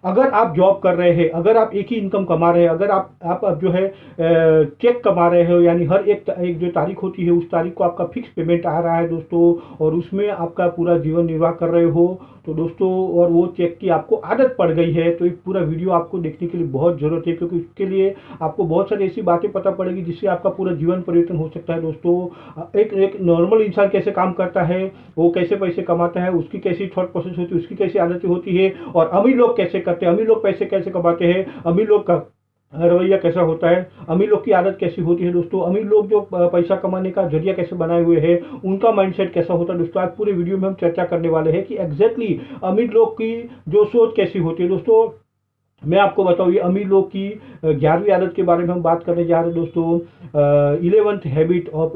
अगर आप जॉब कर रहे हैं, अगर आप एक ही इनकम कमा रहे हैं, अगर आप अब जो है चेक कमा रहे हो, यानी हर एक जो तारीख होती है उस तारीख को आपका फिक्स पेमेंट आ रहा है दोस्तों, और उसमें आपका पूरा जीवन निर्वाह कर रहे हो तो दोस्तों, और वो चेक की आपको आदत पड़ गई है, तो ये पूरा वीडियो आपको देखने के लिए बहुत ज़रूरत है, क्योंकि उसके लिए आपको बहुत सारी ऐसी बातें पता पड़ेगी जिससे आपका पूरा जीवन परिवर्तन हो सकता है दोस्तों। एक एक नॉर्मल इंसान कैसे काम करता है, वो कैसे पैसे कमाता है, उसकी कैसी थॉट प्रोसेस होती है, उसकी कैसी आदतें होती है, और अमीर लोग कैसे करते हैं, अमीर लोग पैसे कैसे कमाते हैं, अमीर लोग का रवैया कैसा होता है, अमीर लोग की आदत कैसी होती है दोस्तों, अमीर लोग जो पैसा कमाने का जरिया कैसे बनाए हुए हैं, उनका माइंडसेट कैसा होता है दोस्तों। आज पूरे वीडियो में हम चर्चा करने वाले हैं कि एग्जैक्टली अमीर लोग की जो सोच कैसी होती है दोस्तों। मैं आपको बताऊँ, ये अमीर लोग की 11वीं आदत के बारे में हम बात करने जा रहे हैं दोस्तों। 11th हैबिट ऑफ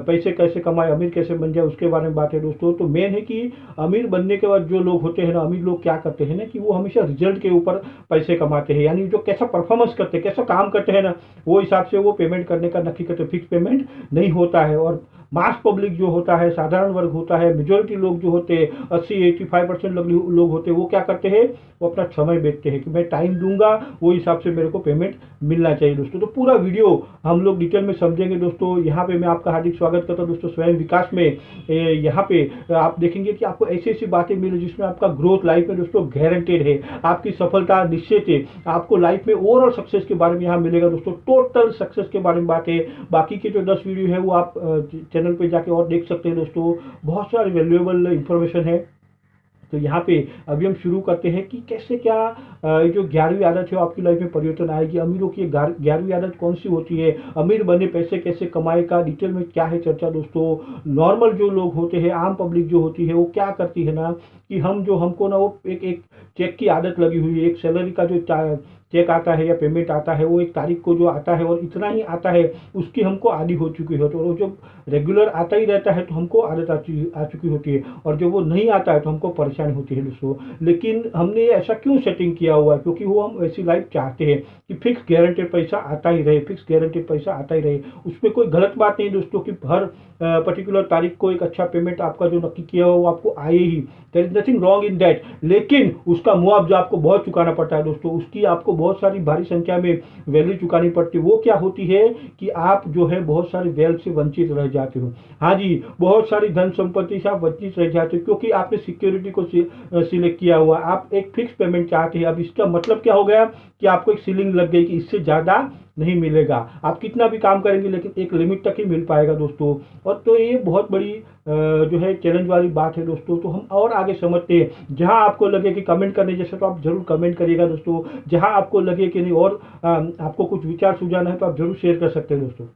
पैसे कैसे कमाए, अमीर कैसे बन जाए, उसके बारे में बात है दोस्तों। तो मेन है कि अमीर बनने के बाद जो लोग होते हैं ना, अमीर लोग क्या करते हैं ना कि वो हमेशा रिजल्ट के ऊपर पैसे कमाते हैं, यानी जो कैसा परफॉर्मेंस करते हैं, कैसा काम करते हैं ना, वो हिसाब से वो पेमेंट करने का नक्की करते, फिक्स पेमेंट नहीं होता है। और मास पब्लिक जो होता है, साधारण वर्ग होता है, मेजोरिटी लोग जो होते हैं, 80-85% लोग होते हैं, वो क्या करते हैं, वो अपना समय बेचते हैं कि मैं टाइम दूंगा, वो हिसाब से मेरे को पेमेंट मिलना चाहिए दोस्तों। तो पूरा वीडियो हम लोग डिटेल में समझेंगे दोस्तों। यहाँ पे मैं आपका हार्दिक स्वागत करता हूँ दोस्तों स्वयं विकास में। यहाँ पे आप देखेंगे कि आपको ऐसी ऐसी बातें मिले जिसमें आपका ग्रोथ लाइफ में दोस्तों गारंटेड है, आपकी सफलता निश्चित है, आपको लाइफ में ओवरऑल सक्सेस के बारे में यहाँ मिलेगा दोस्तों, टोटल सक्सेस के बारे में बात है। बाकी के जो 10 वीडियो है वो आप चैनल पे जाके और देख सकते हैं दोस्तों, बहुत सारी वैल्यूएबल इंफॉर्मेशन है। तो यहाँ पे अभी हम शुरू करते हैं कि कैसे क्या जो 11वीं आदत है वो आपकी लाइफ में परिवर्तन आएगी। अमीरों की 11वीं आदत कौन सी होती है, अमीर बने पैसे कैसे कमाए का डिटेल में क्या है चर्चा दोस्तों। नॉर्मल जो लोग होते हैं, आम पब्लिक जो होती है, वो क्या करती है ना कि हमको ना वो एक एक चेक की आदत लगी हुई है। एक सैलरी का जो चेक आता है या पेमेंट आता है, वो एक तारीख को जो आता है और इतना ही आता है, उसकी हमको आदी हो चुकी है। तो वो जो रेगुलर आता ही रहता है तो हमको आदत आ चुकी होती है, और जब वो नहीं आता है तो हमको परेशानी होती है दोस्तों। लेकिन हमने ऐसा क्यों सेटिंग किया हुआ है, क्योंकि वो हम ऐसी लाइफ चाहते हैं कि फिक्स गारंटेड पैसा आता ही रहे, फिक्स गारंटेड पैसा आता ही रहे। उसमें कोई गलत बात नहीं दोस्तों कि हर पर्टिकुलर तारीख को एक अच्छा पेमेंट आपका जो नक्की किया हो वो आपको आए ही, there is nothing wrong in that. लेकिन उसका मुआवजा आपको बहुत चुकाना पड़ता है दोस्तों, उसकी आपको बहुत सारी भारी संख्या में वैल्यू चुकानी पड़ती है। वो क्या होती है कि आप जो है बहुत सारी वेल्थ से वंचित रह जाते हो। हाँ जी, बहुत सारी धन संपत्ति से आप वंचित रह जाते हो, क्योंकि आपने सिक्योरिटी को सिलेक्ट किया हुआ, आप एक फिक्स पेमेंट चाहते हैं। अब इसका मतलब क्या हो गया कि आपको एक सीलिंग लग गई कि इससे ज़्यादा नहीं मिलेगा। आप कितना भी काम करेंगे लेकिन एक लिमिट तक ही मिल पाएगा दोस्तों। और तो ये बहुत बड़ी जो है चैलेंज वाली बात है दोस्तों। तो हम और आगे समझते हैं, जहां आपको लगे कि कमेंट करने जैसे तो आप जरूर कमेंट करिएगा दोस्तों, जहां आपको लगे कि नहीं और आपको कुछ विचार सुझाना है तो आप जरूर शेयर कर सकते हैं दोस्तों।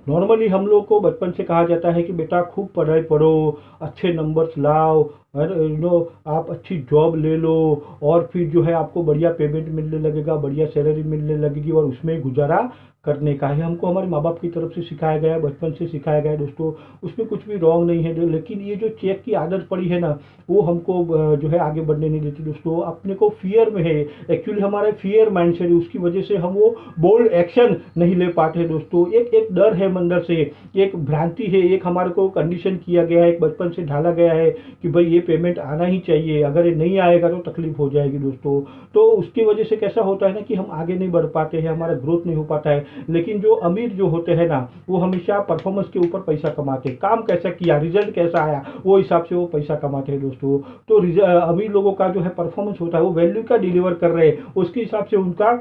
नॉर्मली हम लोग को बचपन से कहा जाता है कि बेटा खूब पढ़ाई पढ़ो, अच्छे नंबर्स लाओ, आप अच्छी जॉब ले लो, और फिर जो है आपको बढ़िया पेमेंट मिलने लगेगा, बढ़िया सैलरी मिलने लगेगी, और उसमें गुजारा करने का है। हमको हमारे माँ बाप की तरफ से सिखाया गया है, बचपन से सिखाया गया है दोस्तों, उसमें कुछ भी रॉन्ग नहीं है। लेकिन ये जो चेक की आदत पड़ी है ना, वो हमको जो है आगे बढ़ने नहीं देती दोस्तों। अपने को फियर में है, एक्चुअली हमारा फियर माइंडसेट है, उसकी वजह से हम वो बोल्ड एक्शन नहीं ले पाते दोस्तों। एक एक डर है अंदर से, एक भ्रांति है, एक हमारे को कंडीशन किया गया है, एक बचपन से ढाला गया है कि भाई ये पेमेंट आना ही चाहिए, अगर ये नहीं आएगा तो तकलीफ हो जाएगी दोस्तों। तो उसकी वजह से कैसा होता है ना कि हम आगे नहीं बढ़ पाते हैं, हमारा ग्रोथ नहीं हो पाता है। लेकिन जो अमीर जो होते हैं ना, वो हमेशा परफॉर्मेंस के ऊपर पैसा कमाते हैं, काम कैसा किया, रिजल्ट कैसा आया, वो हिसाब से वो पैसा कमाते हैं दोस्तों। तो अमीर लोगों का जो है परफॉर्मेंस होता है, वो वैल्यू का डिलीवर कर रहे हैं, उसके हिसाब से उनका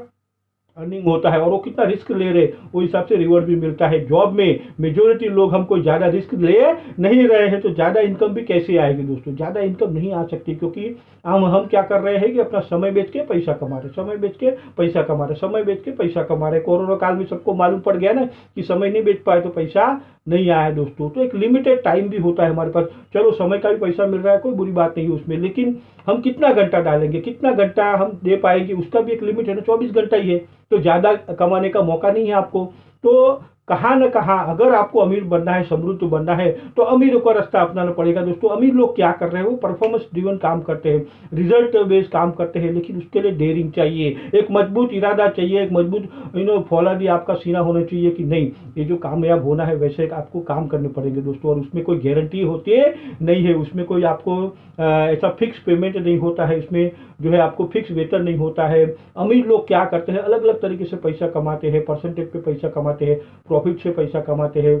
अर्निंग होता है, और वो कितना रिस्क ले रहे वो हिसाब से रिवॉर्ड भी मिलता है। जॉब में मेजोरिटी लोग हमको ज़्यादा रिस्क ले नहीं रहे हैं, तो ज़्यादा इनकम भी कैसे आएगी दोस्तों, ज़्यादा इनकम नहीं आ सकती, क्योंकि हम क्या कर रहे हैं कि अपना समय बेच के पैसा कमा रहे, समय बेच के पैसा कमा रहे, समय बेच के पैसा कमा रहे। कोरोना काल में सबको मालूम पड़ गया ना कि समय नहीं बेच पाए तो पैसा नहीं आया दोस्तों। तो एक लिमिटेड टाइम भी होता है हमारे पास, चलो समय का भी पैसा मिल रहा है, कोई बुरी बात नहीं है उसमें, लेकिन हम कितना घंटा डालेंगे, कितना घंटा हम दे पाएंगे, उसका भी एक लिमिट है ना, 24 घंटा ही है, तो ज़्यादा कमाने का मौका नहीं है आपको। तो कहाँ न कहाँ अगर आपको अमीर बनना है, समृद्ध बनना है, तो अमीरों का रास्ता अपनाना पड़ेगा दोस्तों। अमीर लोग क्या कर रहे हैं, वो परफॉर्मेंस ड्रिवन काम करते हैं, रिजल्ट बेस्ड काम करते हैं, लेकिन उसके लिए डेयरिंग चाहिए, एक मजबूत इरादा चाहिए, एक मजबूत फौलादी आपका सीना होना चाहिए कि नहीं, ये जो कामयाब होना है वैसे आपको काम करने पड़ेंगे दोस्तों। और उसमें कोई गारंटी होती है नहीं है, उसमें कोई आपको ऐसा फिक्स पेमेंट नहीं होता है, इसमें जो है आपको फिक्स वेतन नहीं होता है। अमीर लोग क्या करते हैं, अलग अलग तरीके से पैसा कमाते हैं, परसेंटेज पे पैसा कमाते हैं, प्रॉफिट से पैसा कमाते हैं,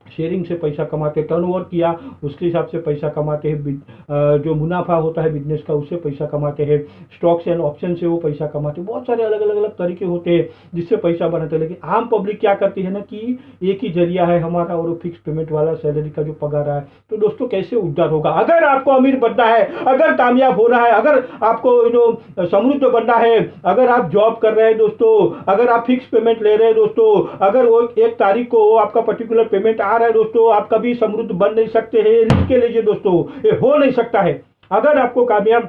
शेयरिंग से पैसा कमाते हैं, टर्नओवर किया उसके हिसाब से पैसा कमाते हैं, जो मुनाफा होता है बिजनेस का उससे पैसा कमाते हैं, स्टॉक्स एंड ऑप्शन से वो पैसा कमाते हैं। बहुत सारे अलग अलग अलग तरीके होते हैं जिससे पैसा बनाते हैं। लेकिन आम पब्लिक क्या करती है ना कि एक ही जरिया है हमारा, और वो फिक्स पेमेंट वाला सैलरी का जो पगार है। तो दोस्तों कैसे उद्धार होगा? अगर आपको अमीर बनना है, अगर कामयाब होना है, अगर आपको समृद्ध बनना है, अगर आप जॉब कर रहे हैं दोस्तों, अगर आप फिक्स पेमेंट ले रहे हैं दोस्तों, अगर वो एक तारीख को आपका पर्टिकुलर पेमेंट आ रहा है दोस्तों, आप कभी समृद्ध बन नहीं सकते हैं। लिख के लीजिए दोस्तों, ये हो नहीं सकता है। अगर आपको कामयाब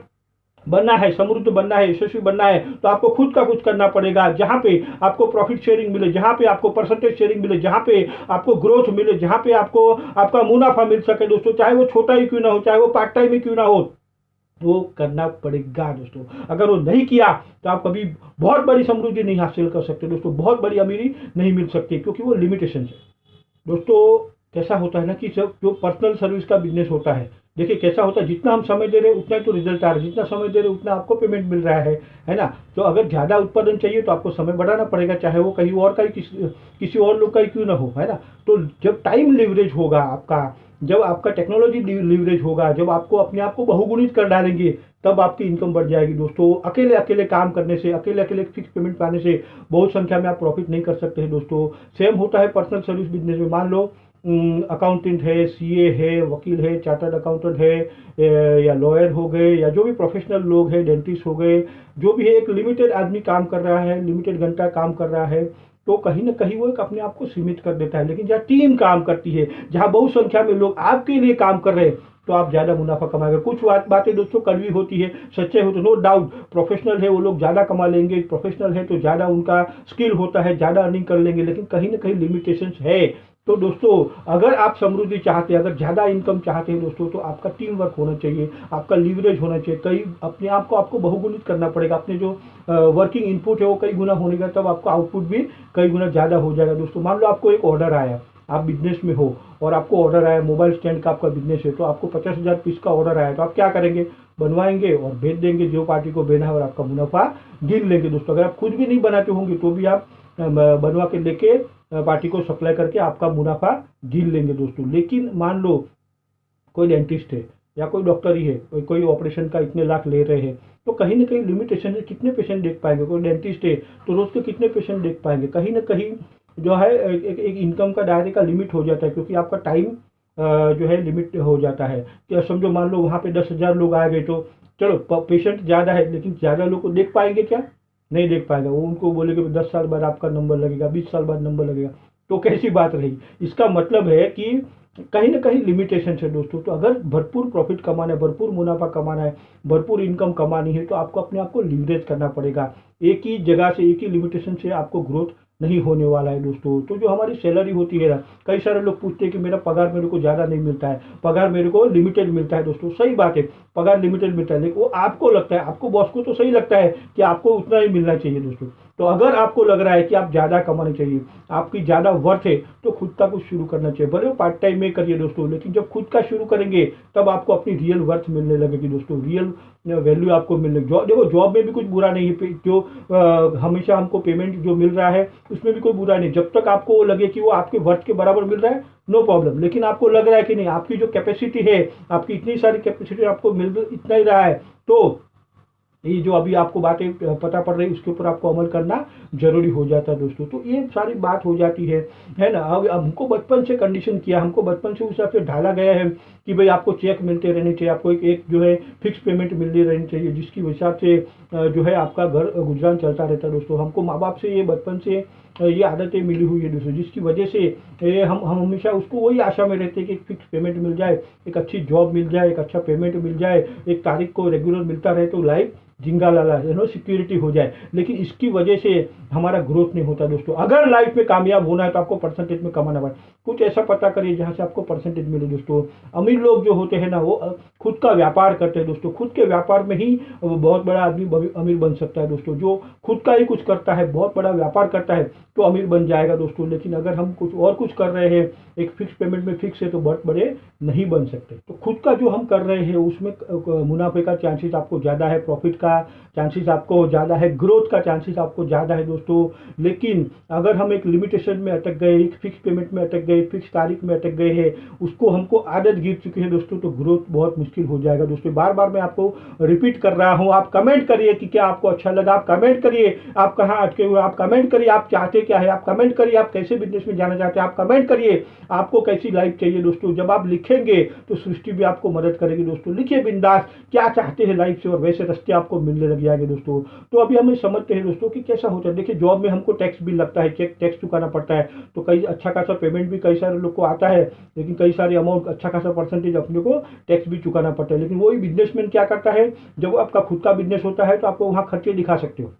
बनना है, समृद्ध बनना है, यशस्वी बनना है, तो आपको खुद का कुछ करना पड़ेगा। जहां पे आपको प्रॉफिट शेयरिंग मिले, जहां पे आपको परसेंटेज शेयरिंग मिले, जहां पे आपको ग्रोथ मिले, जहां पे आपको आपका मुनाफा मिल सके दोस्तों, चाहे वो छोटा ही क्यों ना हो, चाहे वो पार्ट टाइम ही क्यों ना हो, वो करना पड़ेगा दोस्तों। अगर वो नहीं किया तो आप कभी बहुत बड़ी समृद्धि नहीं हासिल कर सकते दोस्तों, बहुत बड़ी अमीरी नहीं मिल सकती, क्योंकि वो लिमिटेशन है दोस्तों। कैसा होता है ना कि जब जो पर्सनल सर्विस का बिजनेस होता है, देखिए कैसा होता है, जितना हम समय दे रहे हैं उतना ही तो रिजल्ट आ रहा है, जितना समय दे रहे हैं उतना आपको पेमेंट मिल रहा है ना। तो अगर ज़्यादा उत्पादन चाहिए तो आपको समय बढ़ाना पड़ेगा, चाहे वो कहीं और का ही किसी और लोग का ही क्यों ना हो, है ना। तो जब टाइम लीवरेज होगा आपका, जब आपका टेक्नोलॉजी लीवरेज होगा, जब आपको अपने आप को बहुगुणित कर डालेंगे, तब आपकी इनकम बढ़ जाएगी दोस्तों। अकेले अकेले काम करने से, अकेले अकेले फिक्स पेमेंट पाने से बहुत संख्या में आप प्रॉफिट नहीं कर सकते हैं दोस्तों। सेम होता है पर्सनल सर्विस बिजनेस में। मान लो अकाउंटेंट है, सीए है, वकील है, चार्टर्ड अकाउंटेंट है, या लॉयर हो गए, या जो भी प्रोफेशनल लोग हैं, डेंटिस्ट हो गए, जो भी है, एक लिमिटेड आदमी काम कर रहा है, लिमिटेड घंटा काम कर रहा है, तो कहीं ना कहीं वो एक अपने आप को सीमित कर देता है। लेकिन जहाँ टीम काम करती है, जहाँ बहुत संख्या में लोग आपके लिए काम कर रहे हैं, तो आप ज़्यादा मुनाफा कमाएंगे। कुछ बातें दोस्तों कड़वी होती है, सच्चे होते, नो डाउट। प्रोफेशनल है वो लोग ज़्यादा कमा लेंगे, प्रोफेशनल है तो ज़्यादा उनका स्किल होता है, ज़्यादा अर्निंग कर लेंगे, लेकिन कहीं ना कहीं लिमिटेशंस है। तो दोस्तों अगर आप समृद्धि चाहते हैं, अगर ज़्यादा इनकम चाहते हैं दोस्तों, तो आपका टीम वर्क होना चाहिए, आपका लीवरेज होना चाहिए, कई अपने आप को आपको बहुगुणित करना पड़ेगा। अपने जो वर्किंग इनपुट है वो कई गुना होने का, तब आपका आउटपुट भी कई गुना ज़्यादा हो जाएगा दोस्तों। मान लो आपको एक ऑर्डर आया, आप बिजनेस में हो और आपको ऑर्डर आया, मोबाइल स्टैंड का आपका बिजनेस है, तो आपको 50,000 पीस का ऑर्डर आया, तो आप क्या करेंगे? बनवाएंगे और भेज देंगे जो पार्टी को देना है, और आपका मुनाफा गिन लेंगे दोस्तों। अगर आप खुद भी नहीं बनाते होंगे तो भी आप बनवा के लेके पार्टी को सप्लाई करके आपका मुनाफा गिन लेंगे दोस्तों। लेकिन मान लो कोई डेंटिस्ट है या कोई डॉक्टर ही है, कोई ऑपरेशन का इतने लाख ले रहे हैं, तो कहीं ना कहीं लिमिटेशन है, कितने पेशेंट देख पाएंगे। कोई डेंटिस्ट है तो रोज के कितने पेशेंट देख पाएंगे, कहीं ना कहीं जो है एक इनकम का दायरे का लिमिट हो जाता है, क्योंकि आपका टाइम जो है लिमिट हो जाता है। क्या समझो, मान लो वहाँ पे 10,000 लोग आ गए, तो चलो पेशेंट ज़्यादा है, लेकिन ज़्यादा लोग को देख पाएंगे क्या? नहीं देख पाएगा। वो उनको बोलेगा 10 साल बाद आपका नंबर लगेगा, 20 साल बाद नंबर लगेगा, तो कैसी बात रही। इसका मतलब है कि कहीं ना कहीं लिमिटेशन है दोस्तों। तो अगर भरपूर प्रॉफिट कमाना है, भरपूर मुनाफा कमाना है, भरपूर इनकम कमानी है, तो आपको अपने आप को लीवरेज करना पड़ेगा। एक ही जगह से, एक ही लिमिटेशन से आपको ग्रोथ नहीं होने वाला है दोस्तों। तो जो हमारी सैलरी होती है ना, कई सारे लोग पूछते हैं कि मेरा पगार मेरे को ज़्यादा नहीं मिलता है, पगार मेरे को लिमिटेड मिलता है दोस्तों। सही बात है, पगार लिमिटेड मिलता है, लेकिन वो आपको लगता है, आपको बॉस को तो सही लगता है कि आपको उतना ही मिलना चाहिए दोस्तों। तो अगर आपको लग रहा है कि आप ज़्यादा कमाने चाहिए, आपकी ज़्यादा वर्थ है, तो खुद का कुछ शुरू करना चाहिए। भले वो पार्ट टाइम में करिए दोस्तों, लेकिन जब खुद का शुरू करेंगे तब आपको अपनी रियल वर्थ मिलने लगेगी दोस्तों, रियल वैल्यू आपको मिलने लगे। देखो जॉब में भी कुछ बुरा नहीं है, जो हमेशा हमको पेमेंट जो मिल रहा है उसमें भी कोई बुरा नहीं, जब तक आपको वो लगे कि वो आपके वर्थ के बराबर मिल रहा है, नो प्रॉब्लम। लेकिन आपको लग रहा है कि नहीं, आपकी जो कैपेसिटी है, आपकी इतनी सारी कैपेसिटी आपको मिल इतना ही रहा है, तो ये जो अभी आपको बातें पता पड़ रही है उसके ऊपर आपको अमल करना जरूरी हो जाता है दोस्तों। तो ये सारी बात हो जाती है ना। अब हमको बचपन से कंडीशन किया, हमको बचपन से उस हिसाब से ढाला गया है कि भाई आपको चेक मिलते रहने चाहिए, आपको एक जो है फिक्स पेमेंट मिलती रहनी चाहिए, जिसकी हिसाब से जो है आपका घर गुजरान चलता रहता है दोस्तों। हमको माँ बाप से ये बचपन से ये आदतें मिली हुई है दोस्तों, जिसकी वजह से हम हमेशा उसको वही आशा में रहते हैं कि एक फिक्स पेमेंट मिल जाए, एक अच्छी जॉब मिल जाए, एक अच्छा पेमेंट मिल जाए, एक तारीख को रेगुलर मिलता रहे तो लाइफ जिंगा लाला सिक्योरिटी हो जाए। लेकिन इसकी वजह से हमारा ग्रोथ नहीं होता दोस्तों। अगर लाइफ में कामयाब होना है तो आपको परसेंटेज में कमाना पड़े। कुछ ऐसा पता करिए जहाँ से आपको परसेंटेज मिले दोस्तों। अमीर लोग जो होते हैं ना, वो खुद का व्यापार करते हैं दोस्तों। खुद के व्यापार में ही बहुत बड़ा आदमी अमीर बन सकता है दोस्तों। जो खुद का ही कुछ करता है, बहुत बड़ा व्यापार करता है, तो अमीर बन जाएगा दोस्तों। लेकिन अगर हम कुछ और कुछ कर रहे हैं, एक फिक्स पेमेंट में फिक्स है, तो बहुत बड़े नहीं बन सकते। तो खुद का जो हम कर रहे हैं उसमें मुनाफे का चांसेस आपको ज़्यादा है, प्रॉफिट का चांसेस आपको ज़्यादा है, ग्रोथ का चांसेस आपको ज़्यादा है दोस्तों। लेकिन अगर हम एक लिमिटेशन में अटक गए, एक फिक्स पेमेंट में अटक गए, फिक्स तारीख में अटक गए हैं, उसको हमको आदत गिर चुकी है दोस्तों, तो ग्रोथ बहुत मुश्किल हो जाएगा दोस्तों। बार बार मैं आपको रिपीट कर रहा हूँ। आप कमेंट करिए कि क्या आपको अच्छा लगा, आप कमेंट करिए आप कहाँ अटके हुए, आप कमेंट करिए आप चाहते क्या है, आप कमेंट करिए आप कैसे बिजनेस में जाना चाहते हैं, आप कमेंट करिए आपको कैसी लाइफ चाहिए दोस्तों। जब आप लिखेंगे तो सृष्टि भी आपको मदद करेगी दोस्तों। लिखिए बिंदास क्या चाहते हैं लाइफ से, और वैसे रास्ते आपको मिलने लग जाएंगे दोस्तों। तो अभी हम समझते हैं दोस्तों कि कैसा होता है। देखिए जॉब में हमको टैक्स भी लगता है, चेक टैक्स चुकाना पड़ता है, तो कई अच्छा खासा पेमेंट भी कई सारे लोग को आता है, लेकिन कई सारे अमाउंट अच्छा खासा परसेंटेज अपने को टैक्स भी चुकाना पड़ता है। लेकिन वही बिजनेसमैन क्या करता है, जब आपका खुद का बिजनेस होता है तो आपको वहाँ खर्चे दिखा सकते हो,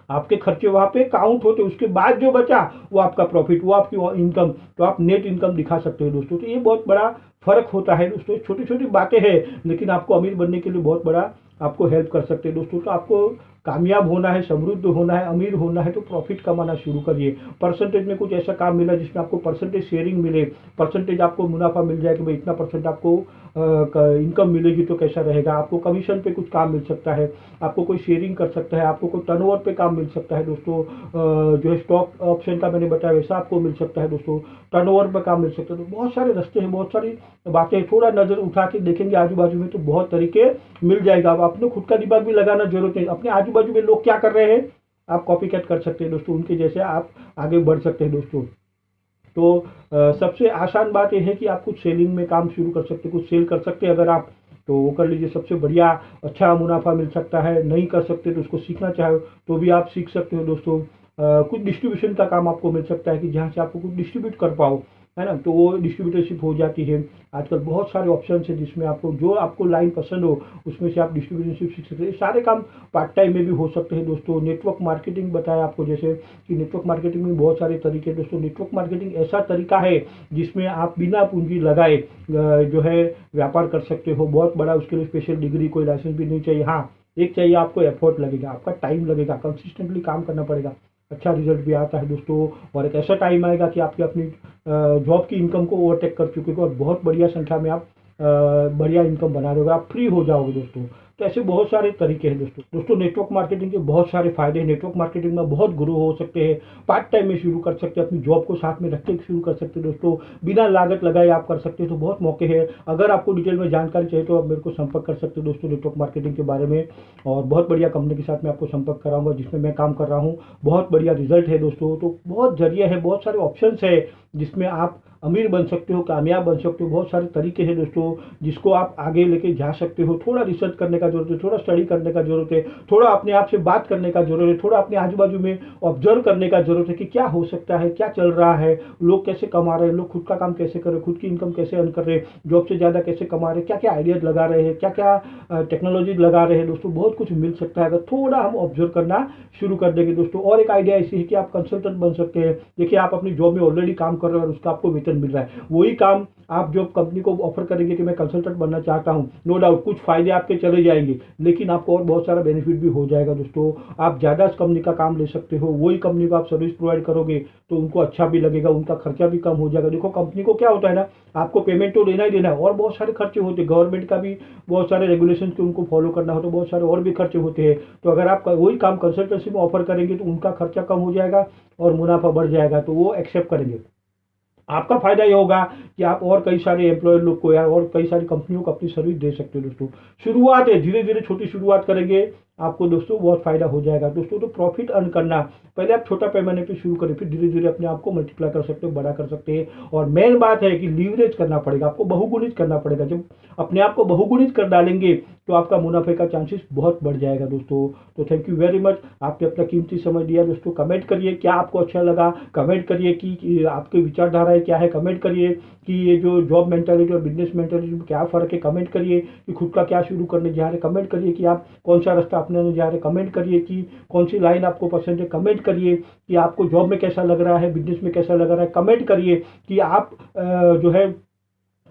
आपके खर्चे वहाँ पे काउंट होते, उसके बाद जो बचा वो आपका प्रॉफिट, वो आपकी इनकम, तो आप नेट इनकम दिखा सकते हो दोस्तों। तो ये बहुत बड़ा फर्क होता है दोस्तों। छोटी छोटी बातें हैं, लेकिन आपको अमीर बनने के लिए बहुत बड़ा आपको हेल्प कर सकते हैं दोस्तों। तो आपको कामयाब होना है, समृद्ध होना है, अमीर होना है, तो प्रॉफिट कमाना शुरू करिए। परसेंटेज में कुछ ऐसा काम मिला जिसमें आपको परसेंटेज शेयरिंग मिले, परसेंटेज आपको मुनाफा मिल जाए कि भाई इतना परसेंट आपको इनकम मिलेगी तो कैसा रहेगा। आपको कमीशन पे कुछ काम मिल सकता है, आपको कोई शेयरिंग कर सकता है, आपको कोई टर्नओवर पे काम मिल सकता है दोस्तों। जो है स्टॉक ऑप्शन का मैंने बताया वैसा आपको मिल सकता है दोस्तों, टर्नओवर पे काम मिल सकता है। तो बहुत सारे रास्ते हैं, बहुत सारी बातें, थोड़ा नज़र उठा के देखेंगे आजू बाजू में तो बहुत तरीके मिल जाएगा। अब अपने खुद का दिमाग भी लगाना जरूरत है। अपने आजू बाजू में लोग क्या कर रहे हैं आप कॉपी कैट कर सकते हैं दोस्तों, उनके जैसे आप आगे बढ़ सकते हैं दोस्तों। तो सबसे आसान बात यह है कि आप कुछ सेलिंग में काम शुरू कर सकते हैं, कुछ सेल कर सकते हैं अगर आप, तो वो कर लीजिए, सबसे बढ़िया अच्छा मुनाफा मिल सकता है। नहीं कर सकते तो उसको सीखना चाहो तो भी आप सीख सकते हो दोस्तों। कुछ डिस्ट्रीब्यूशन का काम आपको मिल सकता है कि जहाँ से आपको कुछ डिस्ट्रीब्यूट कर पाओ, है ना, तो वो डिस्ट्रीब्यूटरशिप हो जाती है। आजकल बहुत सारे ऑप्शन है जिसमें आपको जो आपको लाइन पसंद हो उसमें से आप डिस्ट्रीब्यूटरशिप सीख सकते हैं। सारे काम पार्ट टाइम में भी हो सकते हैं दोस्तों। नेटवर्क मार्केटिंग बताया आपको, जैसे कि नेटवर्क मार्केटिंग में बहुत सारे तरीके हैं दोस्तों। नेटवर्क मार्केटिंग ऐसा तरीका है जिसमें आप बिना पूंजी लगाए जो है व्यापार कर सकते हो। बहुत बड़ा उसके लिए स्पेशल डिग्री कोई लाइसेंस भी नहीं चाहिए। हाँ, एक चाहिए आपको एफर्ट लगेगा, आपका टाइम लगेगा, कंसिस्टेंटली काम करना पड़ेगा, अच्छा रिजल्ट भी आता है दोस्तों। और एक ऐसा टाइम आएगा कि आपकी अपनी जॉब की इनकम को ओवरटेक कर चुके हो और बहुत बढ़िया संख्या में आप बढ़िया इनकम बना रहे हो, आप फ्री हो जाओगे दोस्तों। तो ऐसे बहुत सारे तरीके हैं दोस्तों। नेटवर्क मार्केटिंग के बहुत सारे फायदे हैं। नेटवर्क मार्केटिंग में बहुत ग्रो हो सकते हैं, पार्ट टाइम में शुरू कर सकते हैं, अपनी जॉब को साथ में रख के शुरू कर सकते हैं दोस्तों, बिना लागत लगाए आप कर सकते हैं। तो बहुत मौके हैं। अगर आपको डिटेल में जानकारी चाहिए तो आप मेरे को संपर्क कर सकते हो दोस्तों नेटवर्क मार्केटिंग के बारे में। और बहुत बढ़िया कंपनी के साथ मैं आपको संपर्क कराऊंगा जिसमें मैं काम कर रहा हूँ। बहुत बढ़िया रिजल्ट है दोस्तों। तो बहुत जरिए है, बहुत सारे ऑप्शन है जिसमें आप अमीर बन सकते हो, कामयाब बन सकते हो। बहुत सारे तरीके हैं दोस्तों जिसको आप आगे लेके जा सकते हो। थोड़ा रिसर्च करने का जरूरत है, थोड़ा स्टडी करने का जरूरत है, थोड़ा अपने आप से बात करने का जरूरत है, थोड़ा अपने आजू बाजू में ऑब्जर्व करने का जरूरत है कि क्या हो सकता है, क्या चल रहा है, लोग कैसे कमा रहे हैं, लोग खुद का काम कैसे कर रहे हैं, खुद की इनकम कैसे अर्न कर रहे हैं, जॉब से ज़्यादा कैसे कमा रहे हैं, क्या क्या आइडियाज लगा रहे हैं, क्या क्या टेक्नोलॉजी लगा रहे हैं दोस्तों। बहुत कुछ मिल सकता है अगर थोड़ा हम ऑब्जर्व करना शुरू कर देंगे दोस्तों। और एक आइडिया ऐसी है कि आप कंसल्टेंट बन सकते हैं। देखिए आप अपनी जॉब में ऑलरेडी काम कर रहे हो और उसका आपको वेतन मिल रहा है, वही काम आप जो कंपनी को ऑफर करेंगे कि मैं कंसल्टेंट बनना चाहता हूं, नो डाउट कुछ फायदे आपके चले जाएंगे, लेकिन आपको और बहुत सारा बेनिफिट भी हो जाएगा दोस्तों। आप ज़्यादा कंपनी का काम ले सकते हो, वही कंपनी को आप सर्विस प्रोवाइड करोगे तो उनको अच्छा भी लगेगा, उनका खर्चा भी कम हो जाएगा। देखो कंपनी को क्या होता है ना, आपको पेमेंट तो देना ही देना है, और बहुत सारे खर्चे होते हैं, गवर्नमेंट का भी बहुत सारे रेगुलेशन के उनको फॉलो करना होता है, बहुत सारे और भी खर्चे होते हैं। तो अगर आप वही काम कंसल्टेंसी में ऑफर करेंगे तो उनका खर्चा कम हो जाएगा और मुनाफा बढ़ जाएगा, तो वो एक्सेप्ट करेंगे। आपका फायदा ये होगा कि आप और कई सारे एम्प्लॉय लोग को या और कई सारी कंपनियों को अपनी सर्विस दे सकते हो दोस्तों। शुरुआत है, धीरे धीरे छोटी शुरुआत करेंगे, आपको दोस्तों बहुत फ़ायदा हो जाएगा दोस्तों। तो प्रॉफिट अर्न करना, पहले आप छोटा पैमाने पे शुरू करें, फिर धीरे धीरे अपने आप को मल्टीप्लाई कर सकते हो, बड़ा कर सकते हैं। और मेन बात है कि लीवरेज करना पड़ेगा, आपको बहुगुणित करना पड़ेगा। जब अपने आप को बहुगुणित कर डालेंगे तो आपका मुनाफे का चांसेस बहुत बढ़ जाएगा दोस्तों। तो थैंक यू वेरी मच, आपने अपना कीमती समय दिया दोस्तों। कमेंट करिए क्या आपको अच्छा लगा, कमेंट करिए कि आपकी विचारधाराएं क्या है, कमेंट करिए कि ये जो जॉब मेंटालिटी और बिजनेस मेंटालिटी में क्या फ़र्क है, कमेंट करिए कि खुद का क्या शुरू करने जा रहे हैं, कमेंट करिए कि आप कौन सा रास्ता अपनाने जा रहे हैं, कमेंट करिए कि कौन सी लाइन आपको पसंद है, कमेंट करिए कि आपको जॉब में कैसा लग रहा है, बिजनेस में कैसा लग रहा है, कमेंट करिए कि आप जो है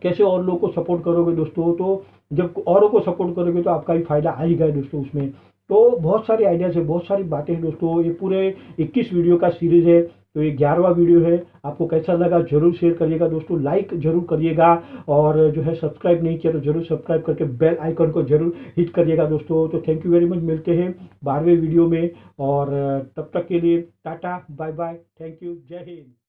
कैसे और लोगों को सपोर्ट करोगे दोस्तों। तो जब औरों को सपोर्ट करोगे तो आपका भी फायदा आएगा दोस्तों उसमें। तो बहुत सारी आइडियाज़ है, बहुत सारी बातें हैं दोस्तों। ये पूरे 21 वीडियो का सीरीज़ है, तो ये 11वां वीडियो है। आपको कैसा लगा ज़रूर शेयर करिएगा दोस्तों, लाइक ज़रूर करिएगा, और जो है सब्सक्राइब नहीं किया तो ज़रूर सब्सक्राइब करके बेल आइकन को ज़रूर हिट करिएगा दोस्तों। तो थैंक यू वेरी मच, मिलते हैं 12वें वीडियो में, और तब तक के लिए tata bye bye, thank you, जय हिंद।